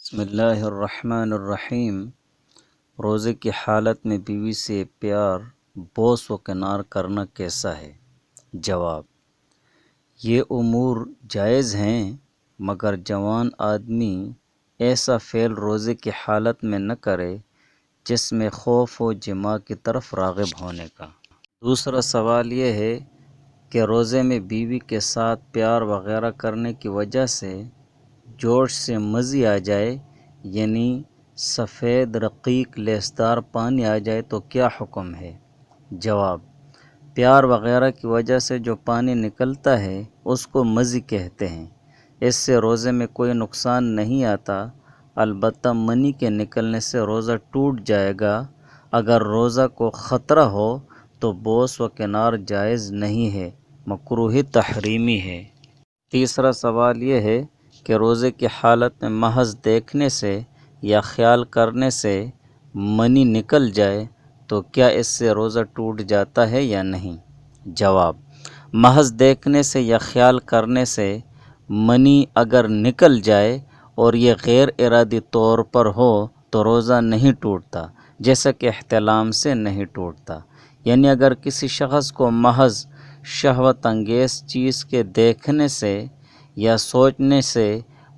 بسم اللہ الرحمن الرحیم۔ روزے کی حالت میں بیوی سے پیار، بوس و کنار کرنا کیسا ہے؟ جواب: یہ امور جائز ہیں، مگر جوان آدمی ایسا فعل روزے کی حالت میں نہ کرے جس میں خوف ہو جماع کی طرف راغب ہونے کا۔ دوسرا سوال یہ ہے کہ روزے میں بیوی کے ساتھ پیار وغیرہ کرنے کی وجہ سے جوش سے مزی آ جائے، یعنی سفید رقیق لیسدار پانی آ جائے تو کیا حکم ہے؟ جواب: پیار وغیرہ کی وجہ سے جو پانی نکلتا ہے اس کو مزی کہتے ہیں۔ اس سے روزے میں کوئی نقصان نہیں آتا، البتہ منی کے نکلنے سے روزہ ٹوٹ جائے گا۔ اگر روزہ کو خطرہ ہو تو بوس و کنار جائز نہیں ہے، مکروہ تحریمی ہے۔ تیسرا سوال یہ ہے کہ روزے کی حالت میں محض دیکھنے سے یا خیال کرنے سے منی نکل جائے تو کیا اس سے روزہ ٹوٹ جاتا ہے یا نہیں؟ جواب: محض دیکھنے سے یا خیال کرنے سے منی اگر نکل جائے اور یہ غیر ارادی طور پر ہو تو روزہ نہیں ٹوٹتا، جیسا کہ احتلام سے نہیں ٹوٹتا۔ یعنی اگر کسی شخص کو محض شہوت انگیز چیز کے دیکھنے سے یا سوچنے سے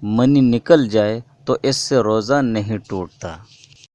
منی نکل جائے تو اس سے روزہ نہیں ٹوٹتا۔